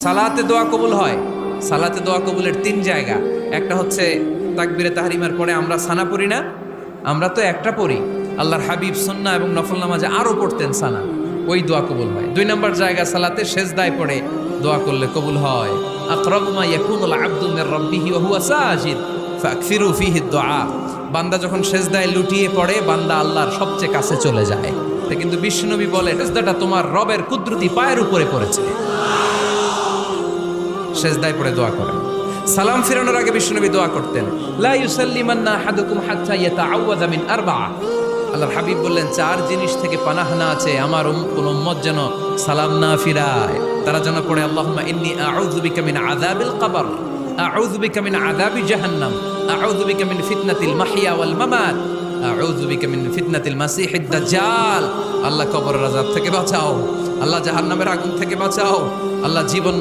সালাতে দোয়া কবুল হয়। সালাতে দোয়া কবুলের 3 জায়গা। একটা হচ্ছে তাকবীরে তাহরিমার পরে আমরা সানা পড়ি না, আমরা তো একটা পড়ি। আল্লাহর হাবিব সুন্নাহ এবং নফল নামাজে আরো পড়তেন সানা, ওই দোয়া কবুল হয়। 2 নম্বর জায়গা সালাতে সেজদায় পড়ে দোয়া করলে কবুল হয়। আকরাবু মা ইয়াকুনুল আবদু মির রাব্বিহি ওয়া হুয়া সাজিদ ফাকসিরু ফিহি দুআ। বান্দা যখন সেজদায় লুটিয়ে পড়ে, বান্দা আল্লাহর সবচেয়ে কাছে চলে যায়। কিন্তু বিশ্বনবী বলে, সেজদাটা তোমার রবের কুদরতি পায়ের উপরে পড়েছে। সেজদায় পড়ে দোয়া করেন। সালাম ফিরানোর আগে বিশ্বনবী দোয়া করতেন, লা ইউসাল্লিমান্না আহাদুকুম হাত্তা ইয়াতাআওয়াযা মিন আরবা'a। আল্লাহর হাবিব বললেন, 4 জিনিস থেকে পানাহানা আছে, আমার কোন উম্মত যেন সালাম না ফিরায়। তারা যেন পড়ে, আল্লাহুম্মা ইন্নী আউযু বিকা মিন আযাবিল কবর, আউযু বিকা মিন আযাবি জাহান্নাম, আউযু বিকা মিন ফিতনাতিল মাহইয়া ওয়াল মামাত, আউযু বিকা মিন ফিতনাতিল মাসিহিদ দাজ্জাল। আল্লাহ কবরের আযাব থেকে বাঁচাও, আল্লাহ জাহান্নামের আগুন থেকে বাঁচাও, আল্লাহ জীবন